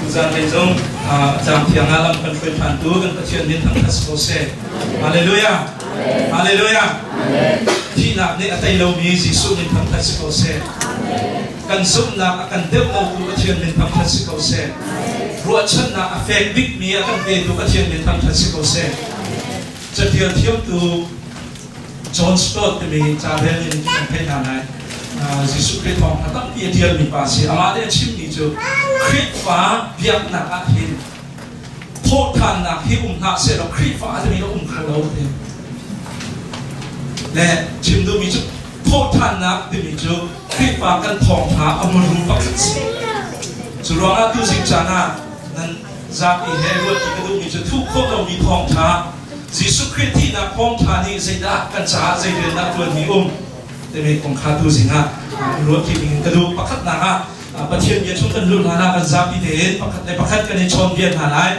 Zan Lê Dung Giang Thiang Alam Kan Phơi Phan Tu Kan Pathian Nin Thang Khas Ko Se Hallelujah Hallelujah Thi Nak Ne Atai Lo Mi Jisu Nin Thang Khas Ko Se Kan Sum Nak Akan Deu Mo Tu Pathian Nin Thang Khas Ko Se Ruat Chan Nak Affect Big Mi Akan Ve Tu Pathian Nin Thang Khas Ko Se Chatir Thiam Tu John Stott Mi Chabel Nin Thang Khas Nai Jisu Christ Hong Atam Pi Dial Mi Pasi Amade Chim Ni Chu Christ Fa Biak Nak Ahin Thot Than Nak Hi Nak Se Lo Christ Fa Ati Mi Lo Khalo Te Le Chim Du Mi Chu Thot Than Nak Ti Mi Chu Christ Fa Kan Thong Tha Amuru Pakhat Si Suranga Tu Sing Chana Nan Zak I He Ro Ti Ka Du Mi Chu Thu Kho Lo Mi Thong Tha Jisu Christ Ti Na Thong Tha Ni Zaida Kan Cha Zaida Na Tuan Ni Te Me Kong Kha Tu Sing Ha Ro Ti Mi Ka Du Pakhat Na Ha Pathian Ye Chung Kan Lu Na Na Kan Zak I Te Pakhat Le Pakhat Kan Ni Chon Bien Ha Lai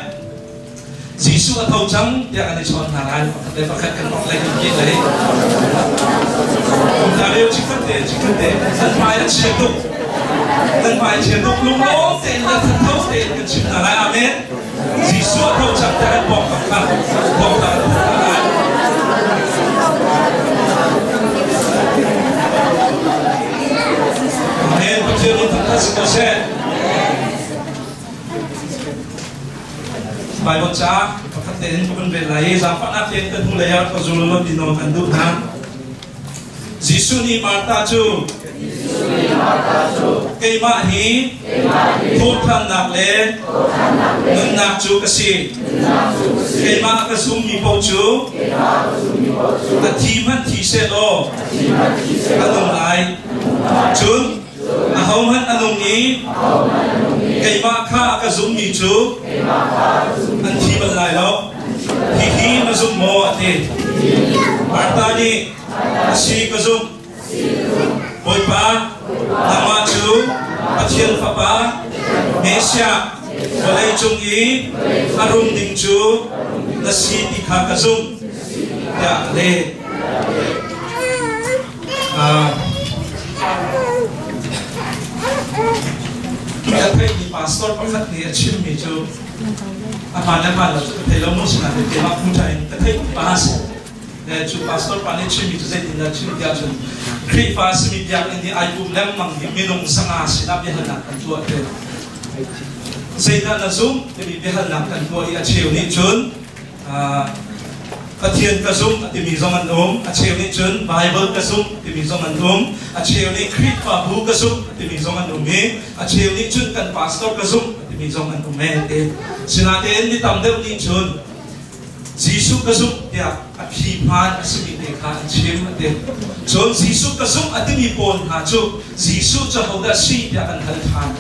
Jisu A Thau Chang Ya Kan Ni Chon Ha Lai Pakhat Le Pakhat Kan Nok Lai Kan Ye Lai Kong Ta Leo Chikhat Te Nan Mai An Che Tu Nan Mai Che Tu Lung Lo Te Na Than Thau Te Kan Chim Na Lai Amen Jisu A Thau Chang Ta Kan Bok Pakhat Bok Ta Kan Ha Lai Amen Pathian Nin Thang Khas Ko Se Bible cha Pakhat Te Hin Kan Ve Lai Zang Pa Na Te Kan Hu Lai Ko Zul Lo Ti No Kan Du Na Jisu Ni Marta Chu Kei Ma Hi Thot Than Nak Le Nun Nak Chu Ka Si Kei Ma Ka Sum Mi Po Chu A Thi Man Thi Se Lo Anong Lai Chun A Hom Han Anong Ni Kei Ma Kha Ka Zum Mi Chu An Thi Man Lai Lo Hi Hi Ma Zum Mo Ate Marta Ni Asi Ka Zum Boy Pa Nama Chu Pathian Fa Pa Mesia Walai Chung I Arum Ding Chu Nasi Ti Kha Ka Zum Ya Le Ya Thai Ni Pastor Pakhat Ni Achim Mi Chu Amana Mala Chu Thai Lo Mo Sina Te Ma Phu Thai Ka Thai Pas Le Chu Pastor Pa Ni Chim Mi Chu Zai Tin La Chu Dia Chu Kri Fa Simi Dia Ni Ai Kum Lem Mang Ni Minung Sanga Sina Bi Hana Kan Tu Te Zaida Na Zum Te Bi Hana Kan Tu I Acheu Ni Chun Pathian Ka Zum Ti Mi Zong An Acheu Ni Chun Bible Ka Zum Ti Mi Zong An Acheu Ni Kri Fa Bu Ka Zum Ti Mi Zong An Me Acheu Ni Chun Kan Pastor Ka Zum Ti Mi Zong An Me Te Sina Te Ni Tam Deu Ni Chun Jisu Ka Zum Ya Aphi Phan Asimi Te Kha Chim Te Chon Jisu Ka Zum Ati Mi Pon Ha Chu Jisu Cha Ho Da Si Ya Kan Hal Than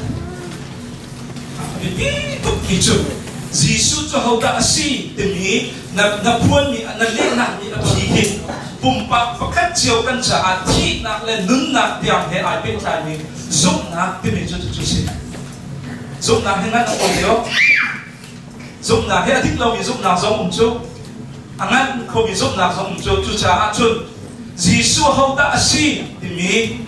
Bi Tuk Ki Chu Jisu Cha Ho Da Si Te Mi Na Phuan Mi Na Le Na Mi Aphi Hin Pum Pa Pakhat Chiao Kan Cha Thi Nak Le Nun Nak Tiam He Ai Pe Thai Mi Zum Nak Te Mi Chu Chu Si Zum Nak He Ngan Ko Teo Zum Nak He Adik Lo Mi Zum Nak Zong Chu Angan Ko Mi Zum Nak Zong Chu Cha Chun Jisu Ho Da Si Te Mi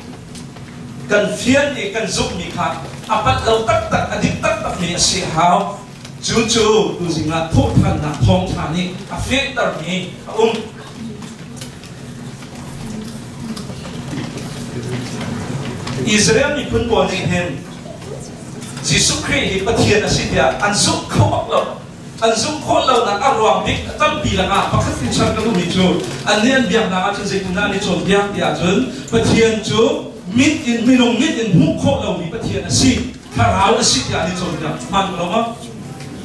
Kan Phian Ni Kan Zum Mi Kha Apat Lo Tak Tak Adik Tak Tak Mi Si Hao Chu Chu Tu Sing La Thot Than Nak Thong Tha Ni A Fe Tar Mi Israel Mi Phun Pon Ni Hen Jisu Christ Hi Pathian Asi Dia An Zum Khawak Lo An Zum Khon Lo Na Arwang Bik Tam Pi La Nga Pakhat Tin Chan Ka Lu Mi Chu An Nian Biak Na Nga Chun Zai Tuna Ni Chon Biak Dia Chun Pathian Chu Mit In Minung Mit In Hu Kho Lo Mi Pathian Asi Tharau Asi Dia Ni Chon Biak Man Lo Ma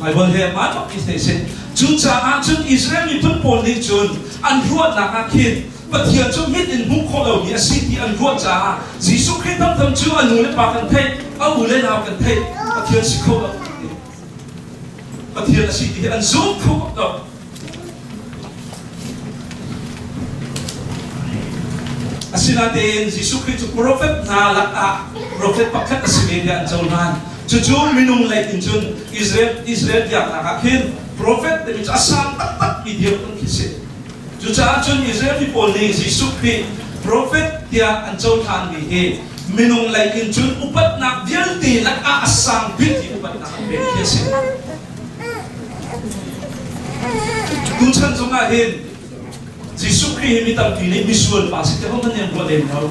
Mai Bon He Man Pak Ki Te Se Chu Cha A Chun Israel Mi Phun Pon Ni Chun An Ruat Na Nga Khin Pathian Chu Mit In Hu Kho Lo Mi Asi Ti An Ruat Cha Jisu Christ Tam Tam Chu An Nu Le Pa Kan Thai Au Le Na Kan Thai Pathian Si Kho Lo Pathian Asi Ti An Zum Kho Lo Asina Te Jisu Christ Prophet Na La Prophet Pakhat Asi Dia An Chau Man Chu Minung Lai Tin Chun Israel Dia Na Ka Khin Prophet Te Mi Asan Tak Tak Mi Dia Kan Ki Se Chu Cha Chun Israel Mi Pon Ni Jisu Christ Prophet Dia An Chau Than Mi He minung lai in chun upat nak vial ti nak a asang bit ti upat nak be kesi tu chan zonga hin Jisu Christ mi tam pi ni visual pa si te hom nan ro le no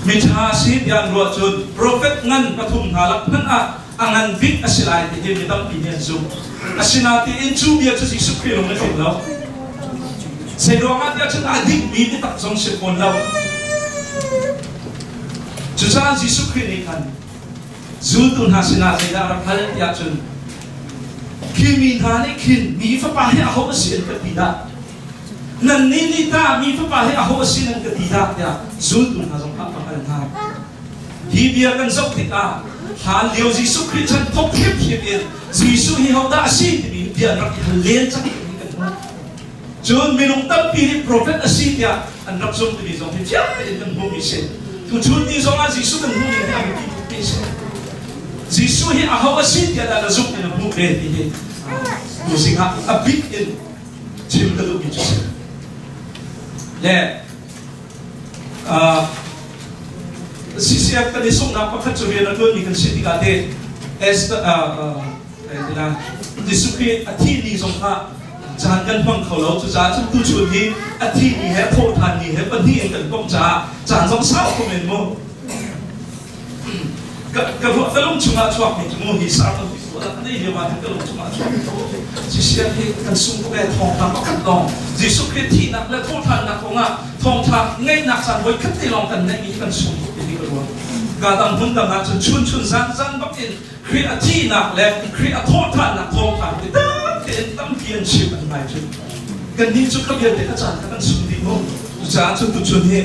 mi tha si yan ro chun prophet ngan pathum halak nan a angan bit asilai ti mi tam pi ni zu asinati in chu bia chu Jisu Christ lo na tin lo se do ma dia chun adik mi ti tak song se kon lo chu sa Jisu Christ ni kan zu tun hasina se da ra phal ya chun kimi thani kin mi fa pa he a ho sin ka ti da nan ni ni ta mi fa pa he a ho sin ka ti da ya zu tun ha song pa pa kan ha hi bia kan sok ti ka ha leo Jisu Christ chan thok hip hip in Jisu hi ho da si ti mi bia rak len cha ni kan chun minung tam pi ni prophet asi ya an rak som ti zong ti cha ni kan ho mi se tu chun ni zong a Jisu kan ho ni ka mi ti se Jisu hi a ho asi ya da zuk ni bu be ti he tu sing ha a bit in chim ka lu bi chu le CCF tadi sung na pakat so na doon ni kan city ka de es la Jisu Christ athi ni song ha jan kan pang khau lo chu cha chu tu chu ni athi ni he pho than ni he pa ni en kan pong cha jan song sao ko men mo ka ro ta long chu ma chuak ni chu mo hi sa ta la nei le ma ka long chu ma chuak CCF hi kan sung ko be thong ta pakat long Jisu Christ thi na le pho than na ko nga thong tha ngai nak san hoi khat ti long kan nei kan sung cả tầng hôn tầng nào chun chun san bắc in khi ở chi nạc lẹ khi ở thốt than nạc thong than thì đến tâm kiên chịu anh này chứ cần đi chút các biệt để các chàng các bạn sung đi không giá chút tụt chun hết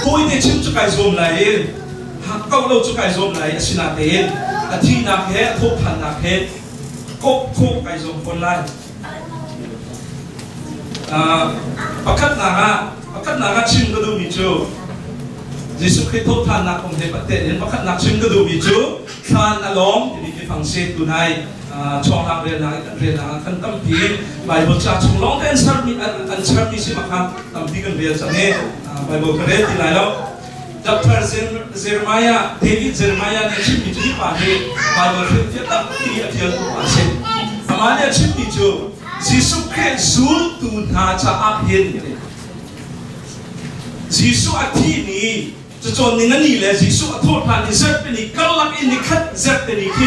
tôi để chim chút cái zoom này hàng câu lâu chút cái zoom này xin nạc đến ở chi nạc hết thốt than nạc hết cốc cái zoom còn lại bắc cắt nạc chim cái đâu bị chưa Jisu Christ thốt than nạc không thể bắt tệ đến bắc nạc chim cái đồ bị chú than along thì cái phẳng xe tu này cho hàng riêng hàng căn tâm phí bài bột trà chung long đến answer mi si makhan tâm phí cần riêng chẳng nghe bài bột cái đấy thì lại đâu Dr. Jeremiah David Jeremiah này chim bị chú đi phản đi bài bột riêng thiết tâm phí ở phía tu phản xe mà này chim bị chú Jisu Christ zul tu na cha ap hiền Jisu athi ni cho nên ngân lệ Jisu thốt phản đi zet bên đi câu lạc in đi khát zet bên đi khi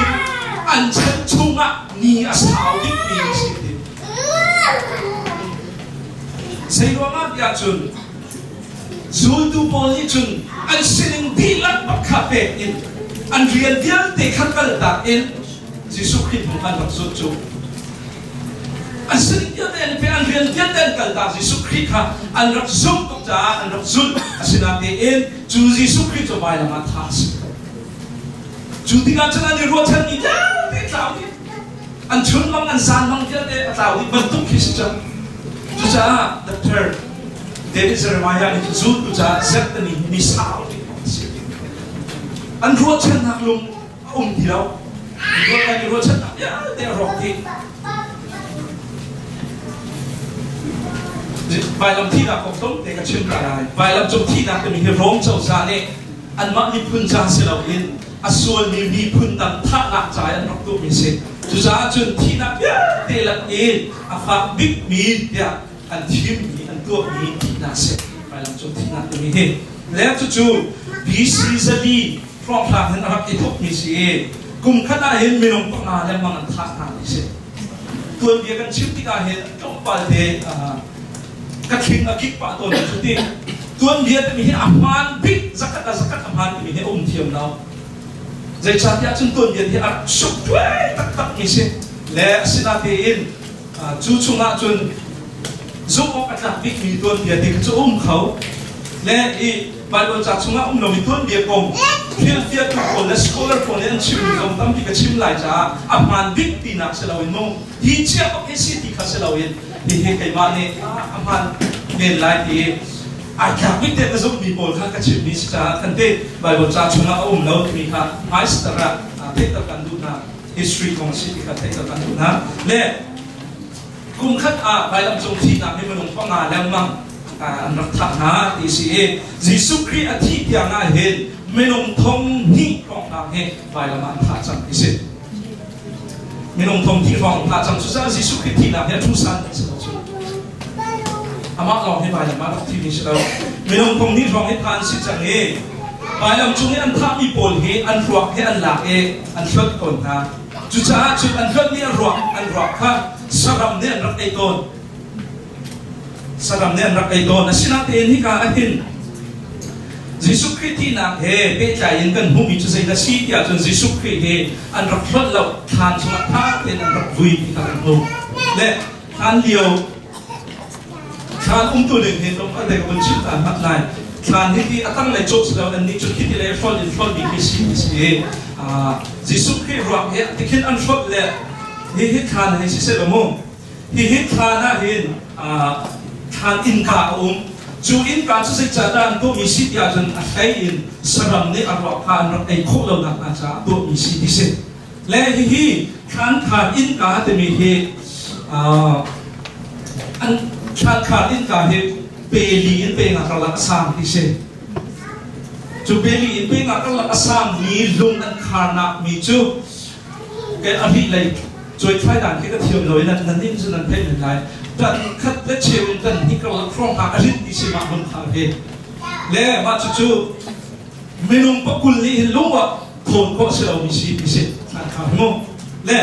anh chân chung á ni asao đi ni gì thế say lo ngắt ya chun zul tu poli chun anh xin đi lắc bắc khap in anh riêng viết để khát cái đặt in Jisu Christ một anh học zul chung anh xin đi đến về anh riêng viết đến cái đặt Jisu Christ ha anh học zul cũng cha anh học zul anh xin làm để in chú Jisu Christ cho bài là mặt thas chú đi làm cho anh đi ruột chân đi ra để tạo đi anh chun mang anh san mang viết để tạo đi bận tung khi chứ chú cha Dr. David Jeremiah này chú cha zet ni sao đi anh ruột chân hak lum đi đâu ruột chân ya để rọc đi vài lần thi nào cũng tốt để các chuyên gia này vài lần trong thi nào thì mình hiểu rong châu sa này anh mặc đi phun ra sẽ đầu in asual ni phun tam thắt lạc trái anh học tụ mình sẽ chú giá chuyên thi nào để là in pháp big mi ya anh thêm mi anh tụ mi thi nào sẽ vài lần trong thi nào thì mình hiểu lẽ chú visually from làm hình học kỹ thuật mình sẽ cùng khán giả hiện mình không có nào để mang anh thắt nào sẽ tuần việc anh chịu thì cả hiện trong bài để các khinh ở kích bảo tồn chúng ti tuân việt thì mình aman big zakat aman thì mình thiềm nào dây chặt ya chúng tuân việt thì ăn sụp tuế tắc mình xem lẽ xin là tiền chú chung là chun giúp các đặc biệt mình tuân việt thì chú khẩu lẽ bài đồ chặt chung là nó mình tuân việt cùng phiên tụ còn là scholar còn là chim trong tâm thì cái chim lại cha aman big thì nạp sẽ là mình mong hi chia cái gì thì khá sẽ là mình thì cái mà này aman nên lại thì ai cả biết thế giúp mình bồi khác cái chuyện này sẽ thành thế bài bồi cha chúng nó lâu thì khác mai sẽ ra thế tập căn đúng na history công sự thì khác thế tập căn đúng na lẽ cùng khác bài làm trong thi nào thì mình không có làm mang อันรักษาหาที่สิยิสุคริสต์ที่เดียงเห็นไม่นงทงนี่ของนางเฮไปละมันท่าจังที่สิไม่นงทงที่ของท่าจังสุดท้ายยิสุคริสต์ที่นางเฮทุสันที่สุดอามาลองให้ไปละมันที่นี่สิเราไม่นงทงนี่ของให้ทานสิจังเฮไปละจุงให้อันท่ามีโปลเฮอันรักให้อันหลักเออันเชิดคนฮะจุดจ้าจุดอันเชิดนี่อันรักฮะสำหรับเนี่ยรักไอ้ต้นสำหรับเนี่ยรักไอ้ต้นนั่นสินาเต็นที่การเห็นยิสุคริสต์ที่นักเฮเปิดใจยังกันหูมิจุใจนั่นสิที่อาจารย์ยิสุคริสต์เฮอันรักพลดเราทานสมัติท่าเป็นอันรักวุ้ยที่การหูและทานเดียวทานตัวหนึ่งเห็นตรงอะไรกับมันชื่อตามมัดลายทานที่ตั้งในโจ๊กเราอันนี้จุดที่เราฟอลดีที่สิยิสุคริสต์รักเฮที่คิดอันฟอลเลยเฮทานให้สิเสด็จมั่งเฮทานเห็นทานอินกาจูอินการสุดท้ายนั้นตัวมิสิทธิ์อาจารย์ใช้อินสำหรับในอารมณ์การไอ้คู่เราหนักอาจารย์ตัวมิสิทธิ์ที่สุดและที่ทานอินกาแต่มีเหตุอันทานอินกาเหตุเปรีอินเป็นอะไรลักษณะที่สุดจูเปรีอินเป็นอะไรลักษณะมีลุงอันขานักมีจูแกอภิเลยช่วยใช้ด่านที่กระเทียมเลยนั่นนี่จะนั่นเป็นยังไงดันคัดและเชื่อดันที่กำลังครองหาอริสที่สิมาบนทางเหตุและมาจู่ๆไม่นุ่งปะกุลลีลุงว่าโทนก็เสียเรามีสิทธิ์ทางขาดมั้งและ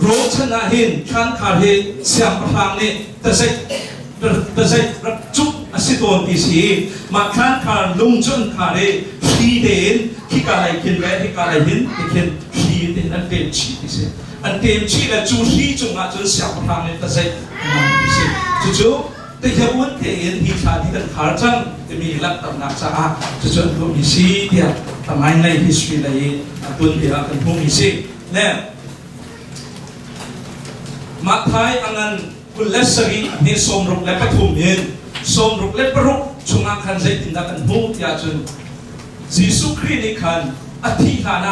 โรชนะเห็นทางขาดเหตุเสียงประทางนี้แต่ใช่รักจุกอสิโตนที่สิมาทางขาดลุงจนขาดเหตุที่เด่นที่การอะไรกินและที่การอะไรเห็นที่เห็นที่เด่นนั่นเป็นชีที่สิอันเต็มชีและจูที่จงอาจจะเสียประทางนี้แต่ใช่จู่ๆแต่ยังวันที่เห็นที่ชาที่กันขาดจังจะมีหลักตำหนักสะอาดจู่ๆก็มีสีเดียวทำไมใน history เลยตุนเดียวกันพวกมีสีเนี่ยมาท้ายอันนั้นคุณเลสรีนี่สมรุกและปฐุมเห็นสมรุกและปรุกชงอาคันใจติดกันหูที่อาจารย์ยิสุคริสต์นี่คันอธิษฐาน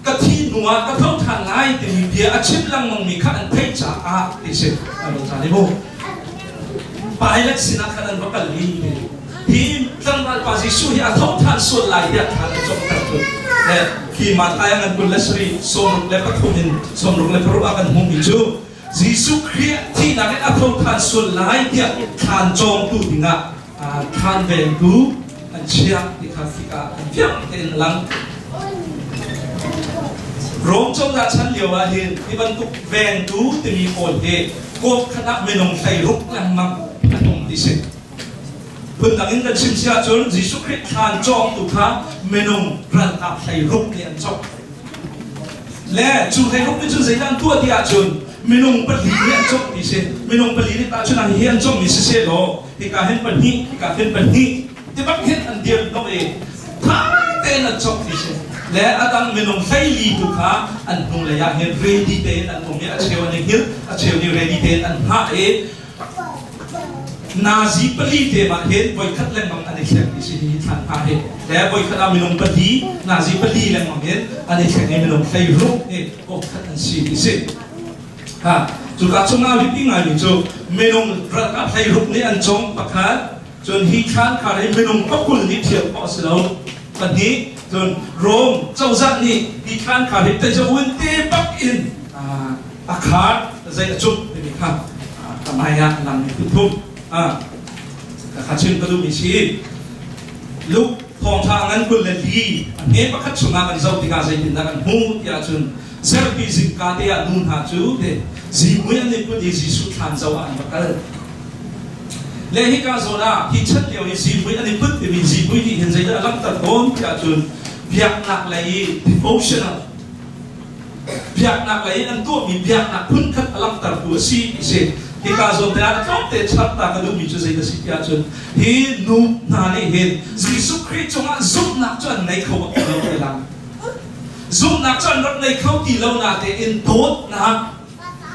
กะที่นัวกะเท่าทางไงแต่มีเบียอาชีพลังมังมีขันเพชรจ้าที่สุดอะไรต่างๆนี่บุไปเล็กสินะขันบักลีที่ตั้งแต่ปัจจุบันที่อาเท่าทางส่วนหลายอย่างขันจงกระตุ้นและที่มาทายงานกุลสรีสมรุกและปฐุมสมรุกและพระอาการมุมิจูยิสุคริสต์ที่นั่นอาเท่าทางส่วนหลายอย่างขันจงตุดิงะขันเวนดูอันเชียที่ขันฟิกาอันเพียงเห็นหลังโรงจงรักฉันเดียวเห็นที่บรรทุกแวงดูจะมีคนเห็นกบคณะเมนงไทยรุกลังมังอันตรงที่สุดเพื่อนต่างอินกันชิมเสียจนยิสุคริสต์ทานจองตุกะเมนงรันตับไทยรุกเรียนจบและจูไทยรุกนี่จูใจดันตัวที่อาจนเมนงปลีเรียนจบที่สุดเมนงปลีนี่ตาชนะเรียนจบมิเสโลที่การเห็นปลีที่การเห็นปลีที่บักเห็นอันเดียวน้องเองทั้งเต้นจบที่สุดและอาดังเมนงไฟลีตุกะอันนุ่งเลยเห็นเรดีเตนอันนุ่งเนี่ยอาเชวันเห็นอาเชวันเรดีเตนอันหานาซีปลีเตมาเห็นบอยคัดเล่นมังอันนี้แข่งที่สิ่งที่ท่านหาเห็นและบอยคัดเมนงปลีนาซีปลีเล่นมังเห็นอันนี้แข่งเมนงไฟรุกเนี่ยก็คัดอันสิ่งที่สิ่งจุดการชงอาวิปิงอะไรจูเมนงรักไฟรุกเนี่ยอันจงประคัดจนฮิคันขาดเมนงก็คุณนิเทียบพอสแล้วปัจจุบันจนโรมเจ้าจันนี่ที่ข้านขาดแต่จะวุ่นเตปักอินอาคาดใจจุดไม่มีข้ามทำไมหลังทุบข้าชื่นก็ดูมีชีลูกทองทางนั้นคุณเลยดีอันนี้ประคัตชงากันเจ้าที่กาใจดินนักันหูที่อาจุนเซลฟี่สิกาเดียนุ่นหาจูเดจีมุยันนี่คุณดีจีสุดทานเจ้าอันประกันและที่การโซนาที่ชัดเดียวในจีมุยันนี่คุณที่มีจีมุยที่เห็นใจได้ลังตัดโอนที่อาจุนเบียกหนักเลย devotional เบียกหนักเลยนั่นตัวมีเบียกหนักพุ่นขัดลังตัดตัวซีเสที่การสนทนาเขาเตะชัดตากระดูกมีจุดใจกับสิทธิอาจารย์ที่นุ่มนานี่เห็นยิสุคริสต์จงซุ่มหนักจนในเขาบอกเราไปลังซุ่มหนักจนรับในเขาที่เราหนาแต่อินโทษนะ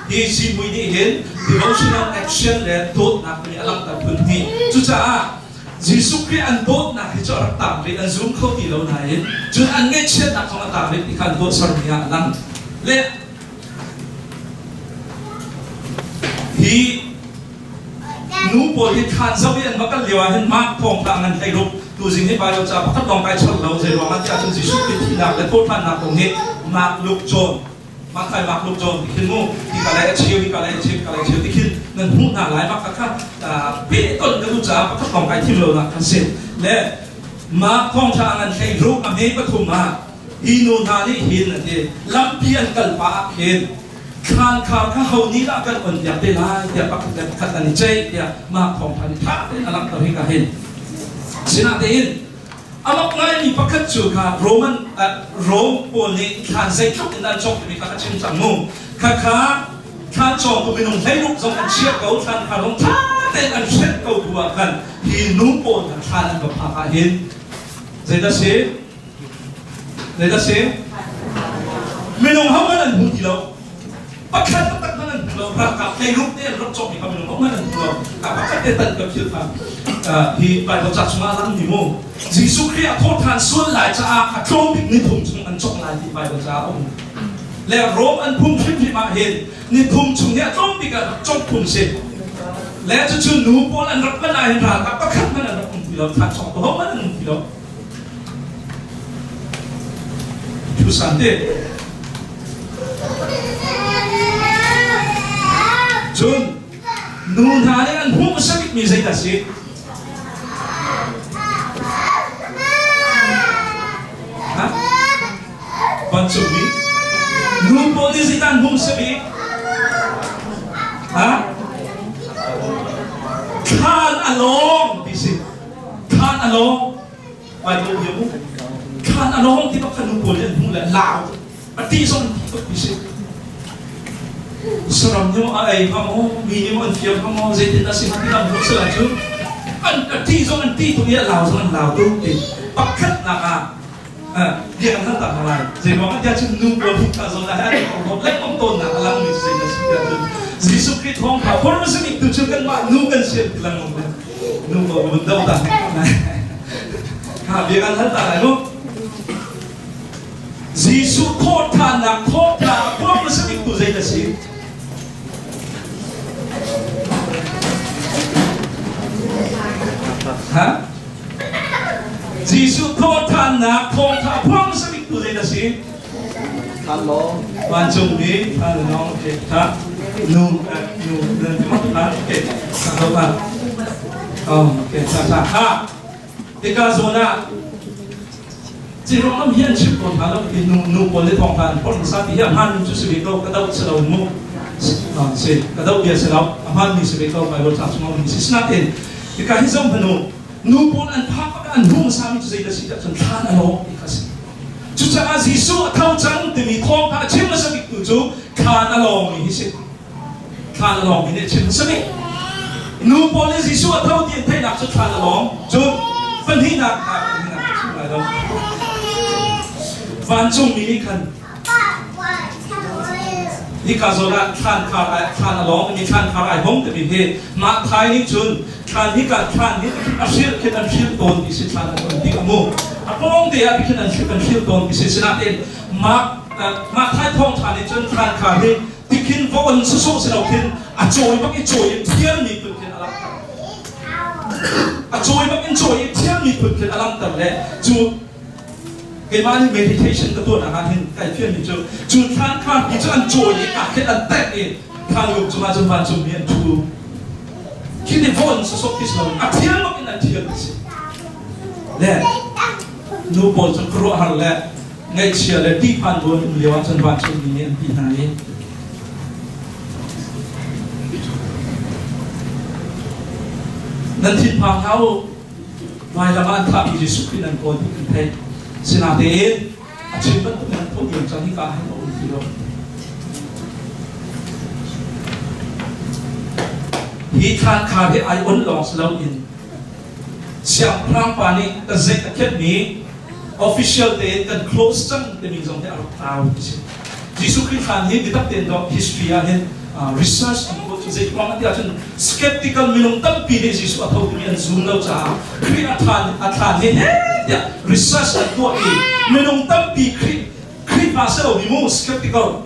ที่ซีมุยนี่เห็น devotional action และโทษหนักมีลังตัดพุ่นที่จุดจ้ายิสุคริสต์อันโดดนักที่จะรักตามเลยอันซุ่มเขาที่เราไหนจนอันเงี้ยเช่นนักของตามเลยที่การโดดสรุปอย่างนั้นและที่ nu po hi khan zawi an makal lewa hen mak thong ta ngan thai rup tu jing hi bai lo cha pakhat long kai chal lo je ro ma cha chun jisu ki thi na le thot than na ko he mak luk chon mak thai mak luk chon kin mu ki kalai chiu ki kalai chiu ti kin nan hu na lai mak kha pe ton ka lu cha pakhat long kai thi lo na kan se le mak thong ta ngan thai rup a me pathum ma inu na ni hin na de lam pian kal pa hin khan khar kha ho ni la kan on ya te la ya pak khat ani chei ya ma thong than tha alam ta hi ka hin sina te in amak ngai ni pakhat chu kha roman rom po ni khan sei thok in dan chok ni pakhat chin chang mu kha khan chok ko binong lai ruk zong an chiat ko khan kha long tha te an chet ko bua kan hi nu po khan an ba pha hin zai da se minong ha man an hu ti lo pakhat tak man an lo pra ka lai ruk te rok chok ni ka minong ha man an lo ka pakhat te tan ka khil pha hi bai lo cha chunga lang ni mo jisu khria thot than sun lai cha a klom bik ni thum chung an chok lai ti bai lo cha om le rom an phum khim hi ma hen ni thum chung ya klom bik a chok phum se le chu nu pol an rak man ai ra ka pakhat man an rak ti lo tha chok to man an ti lo chu san de chun nu na le an phum sa bik mi zai ta si Bansubi, nu poli zitan hum sabi, khan along, bisi, khan along, why do you? Khan along, di ba kanu poli ang hum lao, pati son bisi. Saram nyo ay kamo, minimo ang fiyam kamo, zaitin na si hati lang hum sa lajo, ang pati son ang tito niya lao son ang lao doon, pakat na ka. Dia kan tak halal. Jadi orang dia cuma nunggu buka zona hari. Orang lain orang tahu nak alam ni saya sudah tu. Yesus Kristus orang kau orang mesti itu cuma mak nunggu siap bilang orang nunggu benda dah. Dia kan tak lalu. Yesus kota nak kota orang mesti itu saya sih. Jisu kota na kota puang sabik tu zai dasi. Hello. Wancung ni, ano kita nu nanti mana kita apa? Oh, kita ha. Ika zona. Jiro am hian chip kon halam nu boleh tongkan. Pon saat dia han tu sabik tu kadau selau mu. Se kadau dia selau aman ni sabik tu mai rota semua ni sisnatin. Ika hizam penuh. Nu pun an papa kan hum sami tu zai dasi tak than alo ikasi. Chucha Yesu thau chang demi thong pa chim sabik tu chu khan alo mi hisi. Khan alo mi ne chim sabik. Nu pun Yesu thau ti thai nak chu khan alo chu pan hi nak chu lai lo. Van chung mi kan ni ka zo na khan alo mi khan ai hong te bi he ma thai ni chun khan ni ka khan ni asir ke tan shil ton isi khan ton di kamu apong dia bikin an shil ton isi sinatin ma thai thong khan ni chun khan kha ni tikin von su so se kin a choi bak i choi thian mi put kin alam a choi bak in choi thian mi put kin alam tam le chu cái mà meditation cái tuần là hình cái phiên mình chú than khan thì chú ăn trội cả cái ăn tết đi khan lục chú mà chú van chú miền chú khi đi vốn số số cái số à thiên mà cái ăn thiên gì nè nu bol chú kro hal lẹ ngay chia lẹ đi pan vốn liều ăn chú van chú miền đi này nên thiên phàm tháo vài làm ăn tháp thì sụp cái lần còn thì thấy sinatin at sibat ko ng po yung sa hikahin o ultilo. Hitan kabe ay unlong sa lawin. Siyang prang pani kazay takit ni official day kan close chang demizong de arok tao. Jisu Kristan hindi ditap din do history ahin research ang po sa mga tiyan skeptical minong tampi ni Jisu at hawin yan zoom daw sa kaya athan ni research at po minong tampi kri pasal o mo skeptical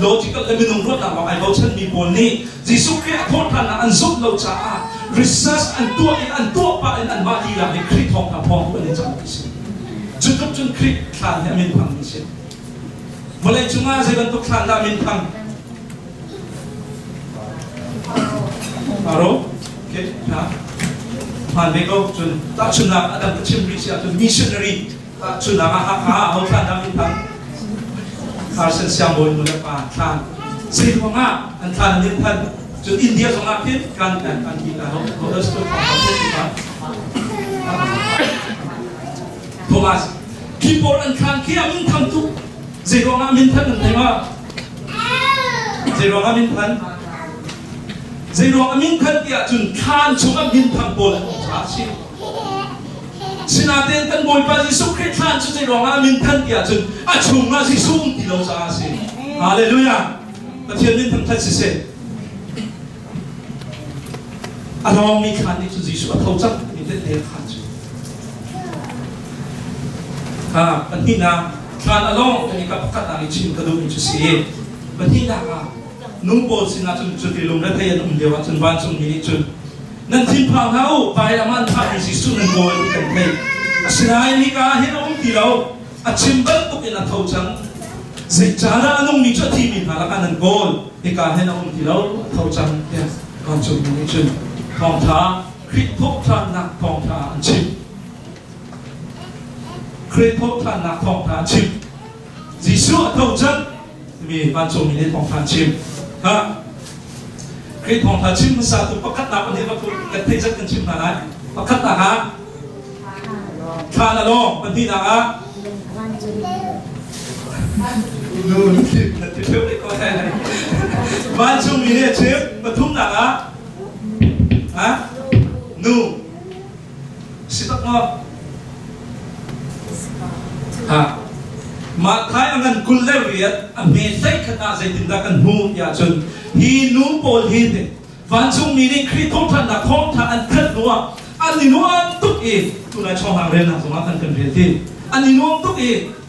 logical na minong rot na makaibaw chan mi po ni Jisu kaya thot na ang zoom daw sa research an tua pa an ma di la ni kri thong ta phong ko ni chang ki si chu tup chun kri khan ya min phang ni si bolai chunga je ban to khan da min phang aro ke ha man be ko chun ta chun na adam ko chim ri si chun missionary ta chun na ha ho khan da min phang har sen siam boy mu la pa khan si ko nga an khan min phang chun India so nga pin kan ki la ho das to pa pa Thomas keyboard an khan kia min tham tu zero nga min than an ma zero nga min than zero nga min than kia chun khan chunga min tham bol cha si sinaten kan boy pa Jisu Christ khan chu zero nga min than kia chun a chunga Jisu ti lo cha si hallelujah pathian min tham thai si se along mi khan ni chu Jisu a thau chak ni te te khan chuปัญหาคลานอารมณ์นี่ก็พักการชิมกระดูกจุดเสียปัญหานุ่งโบสินาจุดที่ลงได้ยังนุ่งเดียวจนวันจนนี้จุดนั่นทีมพาวเขาไปละมันทำสิ่งสุดนั่นโบยกันไปสิ่งไหนนี่ก็เห็นองค์ที่เราชิมบัตรตุกินอัฐาวจังสิ่งจาระนุ่งมีจุดที่มีพลังนั่นโบยนี่ก็เห็นองค์ที่เราอัฐาวจังเนี่ยก่อนจนนี้จุดทองท้าคริสพบทางนักทองท้าชิมคริสพบท่านนักทองทานชิมจีซูอัฐาวจังมีบรรจุมีในทองทานชิมฮะคริสทองทานชิมภาษาตุประคัตนาวันนี้ว่าคุณกันเทจักกันชิมอะไรประคัตนาฮะทานอะไรวันนี้นะฮะนู่นที่เที่ยวได้ก็ได้บรรจุมีในชิมปทุมนะฮะนู่นสิตักเนาะมาท้ายอันนั้นกุลเลวียดอเมริกานาใจติดดักันหูยาจนฮีนูโปลฮีเดวันช่วงนี้นี่คริสต์ท่านนักท่องท่านอันเทิดนัวอันนี้นัวตุกเอตุนายช่องหางเรนนะสมัครกันเป็นเรียนที่อันนี้นัวตุกเอ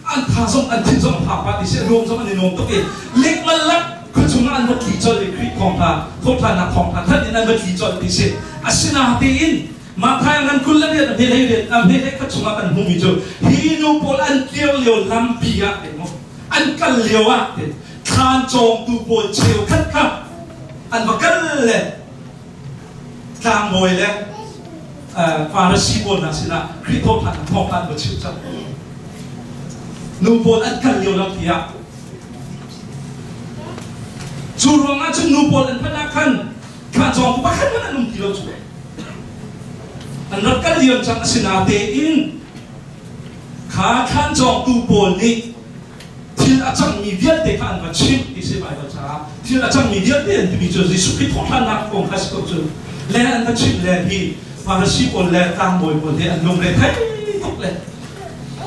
อันท่าส่งอันทิ้งส่งผ่าปฏิเสธรวมส่งอันนี้นัวตุกเอเล็กมันลักคุณช่วงนั้นมันขี่จอยคริสต์ของท่านท่านนักท่องท่านท่านนี้นั้นมันขี่จอยปฏิเสธอาศินาเตียนมาทายงานคุณเล่นเนี่ยเฮ้ยก็ชงกันหูมิจูฮีนูโปลอันเกี่ยวเลี้ยวลำปีอะเด็กมั้งอันกันเลี้ยวอะเด็กทานจงตูโปลเชียวขั้นข้าอันว่ากันเลยกลางมวยเลยฟาริสีโปลนะสินะคริสโตผ่านทองผ่านมาชิวจังนูโปลอันกันเลี้ยวลำปีอะจูรวงอันจุนูโปลอันพนักขันข้าจงกูบ้าขันมันนุ่มที่เราจูอันรักกันเลี้ยงจังสินาเตอินขาขันจองตูโปนนี่ที่อาจารย์มีเดียดเด็กอันมาชิมที่เสบายภาษาที่อาจารย์มีเดียดเด็กที่มีจุดที่สุขิทองท่านนักองค์ข้าศึกจุดเล่นอันมาชิมเล่นที่ฟาริสีโปนเล่นตามมวยโปนเล่นอันลงเล่นให้ทุกเล่น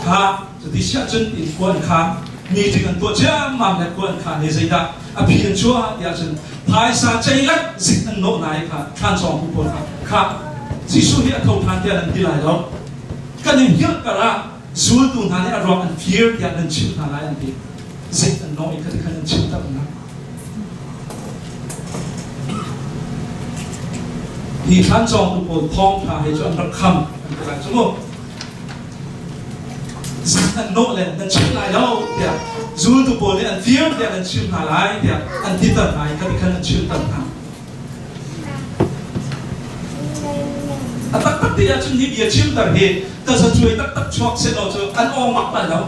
ขาจุดที่เชื่อจนอินควรขามีถึงอันตัวเจ้ามาเล่นควรขาในใจดักอภิญชัวอยากจนภายสาใจรักสิ่งอันโน้นไหนขาขันจองตูโปนขาจิสุเฮียเขาทานเดียนันดีหลายรอบกันยังเยอะกระสูดตุนทานเนี่ยรออันเฟียร์เดียนันชิมทานหลายอันดีสิ่งอันน้อยก็ที่กันชิมตั้งนั้นที่ท่านจองตุโปนท้องทาให้จนรักคำอะไรสมมติสิ่งอันน้อยเลยนันชิมหลายรอบเดียสูดตุโปนเนี่ยอันเฟียร์เดียนันชิมหลายเดียอันที่ตั้งไหนก็ที่กันชิมตั้งนั้นตักที่จะจุนที่เบียชิมแต่เหตุแต่จะช่วยตักช็อกเสร็จเราจะอันออกมาไปแล้ว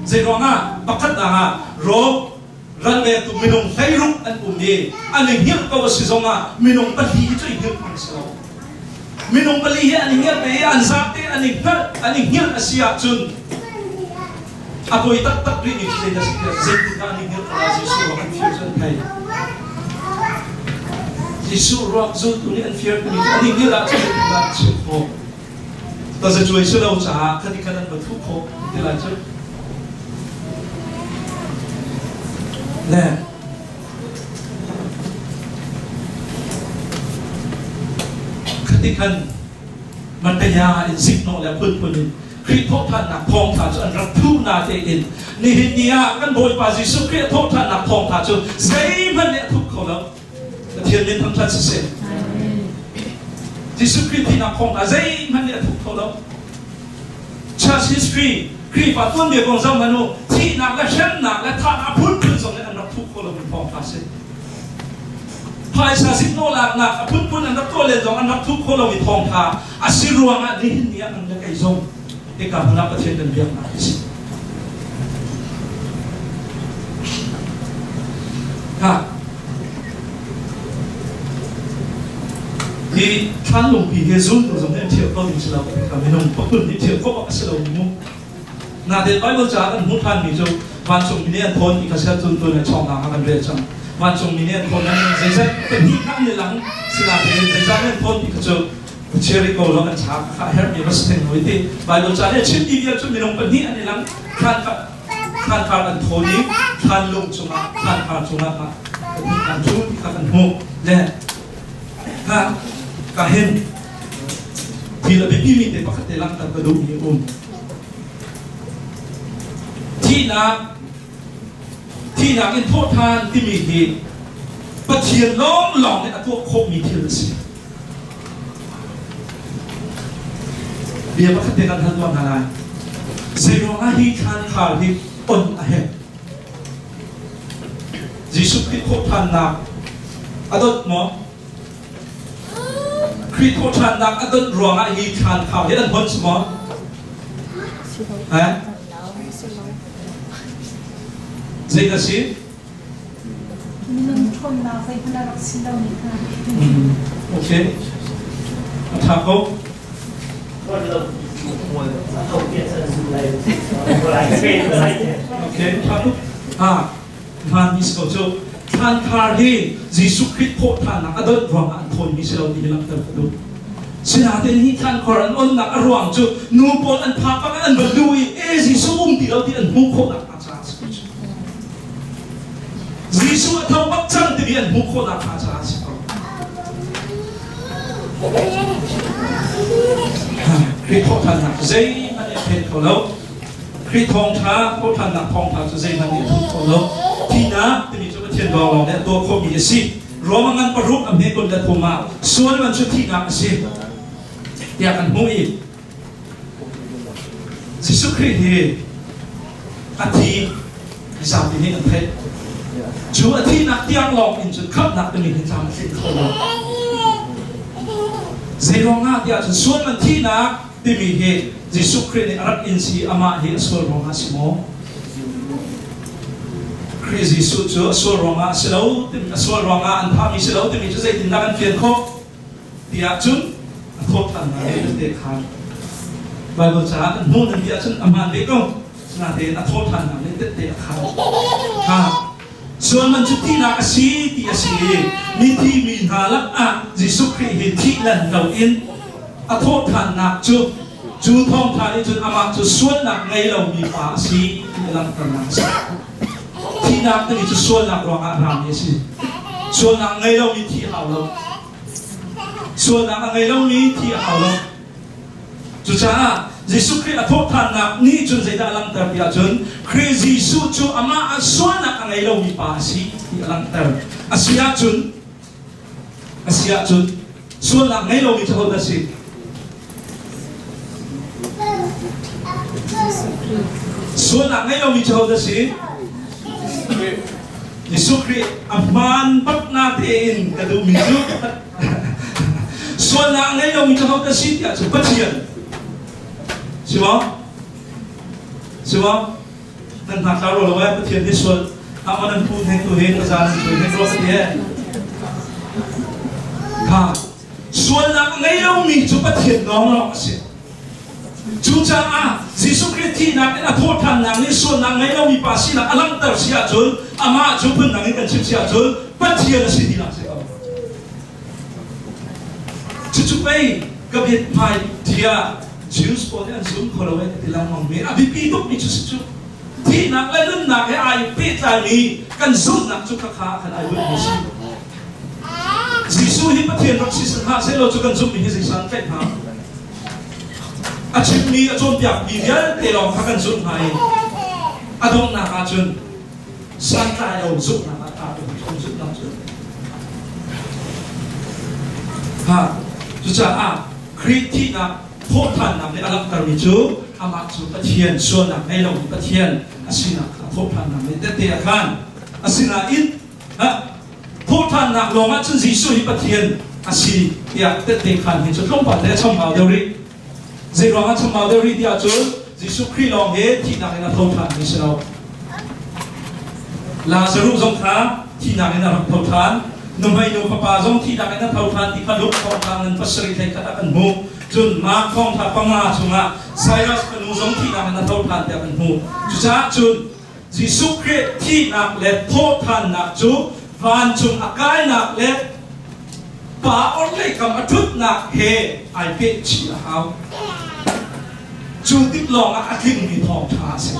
เจร้องอ่ะปักขัดนะฮะรบรันเวตุมินงไฟรุกอันอุ้มเย่อันนี้เหี้ยก็ว่าสิจงอ่ะมินงปะลีจะเหี้ยพังเสียวมินงปะลีอันนี้เหี้ยไปอันซาเตอันนี้เหี้ยอาเซียจุนอาโกยตักรีนิจะได้สิเจตุการนี้เหี้ยอะไรสิสุวรรณฟิวชั่นไทยJisu rock zo tu ni an fear ni ani ni la chu la chu ko ta za chui chu lo cha khati khanan ba thu ko ti la chu le khati khan man ta ya in sik no la pun punคริสต์ท่านนักทองท่าจนรักผู้นาเตอินนี่เห็นเนี่ยกันโดยปาจิสุคริสต์ท่านนักทองท่าจนใช้มันเนี่ยทุกคนแล้วเทียนเล่นทำทัศน์เสร็จ Jesus Christ thì nằm phong là dây mà địa thuộc thâu đâu church history khi phát tuân việc con dòng mà nó thì nằm là chân nằm là thà là phun phun dòng là nằm thuộc thâu đâu mình phong phát sinh phải sa sinh nô lạc nằm phun phun là nằm thâu lên dòng nằm thuộc thâu đâu mình phong thà asiruang anh đi hình nhẹ nằm là cái dòng cái cảm nằm ở trên đường việc này ha thì than lùng thì nghe run rồi giống như thiệu câu thì là cảm thấy nồng bốc bừng thì thiệu câu bác sẽ đầu mu na để Bible trả anh muốn than mình cho văn chung mình nên thôn thì cái sẽ tuân tuân là chọn nào hàng về trong văn chung mình nên thôn anh dễ dễ cái gì khác như lắm xin là thế dễ dễ nên thôn thì cái chỗ cherry câu nó cần trả khá hết nhiều sự thành nói thì Bible trả để chip đi cho mình nồng bẩn nhỉ anh lắm than phạt anh thôn đi than lùng chung mà than phạt chung mà than chung thì các anh hô nè ha cả hen thì là bị mình để bắt cái lăng tầm cái đúng như ôm thì là cái thốt than thì mình thì bắt thiền long lòng để thuốc không mình thiền là gì bây giờ bắt cái lăng tầm hoàn lại dây rong á hi than khảo thì ổn à hết Jesus Christ thốt than nào đốt mỏ khi thốt than nặng ăn đốt ruộng ai hi than khảo hết ăn hôn small, hả? Gì cái gì? mình thôn nào phải là bác sĩ đâu nhỉ? Ok. Thằng cô. Ok. Thằng man đi sâu châu. Than khảo hi Jesus Christ thốt than nặng ăn đốt ruộng ăn thôn mi sâu đi làm tập đâu. Sinatin hi than khảo ăn ôn nặng ruộng châu. Nupol ăn phá phá ăn bật đuôi. Jesus đi đâu đi ăn mung khổ nặng ăn chả. Jesus thâu bắc chân thì biển mục khổ nặng phá chả xí khi thốt than nặng dây mà để phết khổ lâu khi thong thá thốt than nặng thong thá cho dây mà để khổ lâu thì ná thì mình cho cái thiên đỏ lòng để tôi không bị gì rồi mà ngăn paruk am hết con đất thùng mà xuân mà cho thì nặng gì thì akan mui Jesus Christ thì ati sao thì nên thế Chúa thi nặng tiếng lòng in chun khắp nặng mình chăm sinh khổ dây rong á thì chun xuân mình thi nặng thì mình he Jesus Christ này arab in si ama he xuân rong á simo Christ Jesus Chúa xuân rong á selo thì xuân rong á anh tham mi selo thì mình cho dây tin nặng phiền khó thì chun thốt than này để khám Bible trả anh muốn anh chun ama để không là thế là thốt than này để khám ha xuân mình chút thi nặng asi thì asi mi thi mình hà lắc à Jesus Christ hiện thị lần đầu tiên thốt than nặng chú thông than đi chú ama chú xuân nặng ngay lâu mi phá asi làm tầm nặng thi nặng thì chú xuân nặng rồi à làm gì gì xuân nặng ngay lâu mi thi hảo lâu xuân nặng ngay lâu mi thi hảo lâu chú cha Jesus Christ thốt than nặng ni chun dây đã làm tầm bia chun Christ Jesus chú ama xuân nặng ngay lâu mi phá asi làm tầm asia chun xuân nặng ngay lâu mi cho hơn là gì xuân nặng ngay lâu mi cho hơn là gì Jesus Christ aman bắt natin kadu mi chú xuân nặng ngay lâu mi cho hơn là gì thì chú bắt hiền Siapa? Dan tak tahu kalau apa tiada di soal amanan pun heng tu heng kezalan tu heng roh dia. Ha, soal nak ngayon mi cuba tiada orang asyik. Cuba Jesus Christ nak ina thotan nak ni soal nak ngayon mi pasti nak alam tersiap jul ama cuba nak ikan siap jul pasti ada sini nak siap. Cuba kabit mai dia Jews po yan zoom ko lawe tilang mangme abi pitok ni Jews chu ti nak la nun nak ai pi ta ni kan zoom nak chu ka kan ai wen si Jesu hi pathian rak si san ha se lo chu kan zoom ni si san kai ha a chim ni a chon piak bi ya te long ka kan zoom hai a dong na ka chun san ta yo zoom na ta ko zoom na chu ha chú cha Christ thi na thốt than nằm để alam tar mi chú amak chú bắt hiền xuân nằm ngay lòng bắt hiền asina thốt than nằm để tết khan asina in thốt than nằm lòng á chân Giêsu hi bắt hiền asi ya tết khan hi chú không phải để chăm bảo đâu đi dễ lòng á chăm bảo đâu đi dia chú Giêsu Christ lòng he thi na cái thốt than hi sao Lazarus dòng khá thi na cái thốt than nung hay nung papa dòng thi na cái thốt than thì khăn lúc thốt than nên pasri thay cả kan mu chun ma phong tha panga chunga Cyrus kanu zong thi na na thot than te kan hu chu cha chun Giêsu Christ thi na le thot than na chu van chung akai na le pa on le kam athut na he ai pe chi hao chu tik long a thing ni thong tha se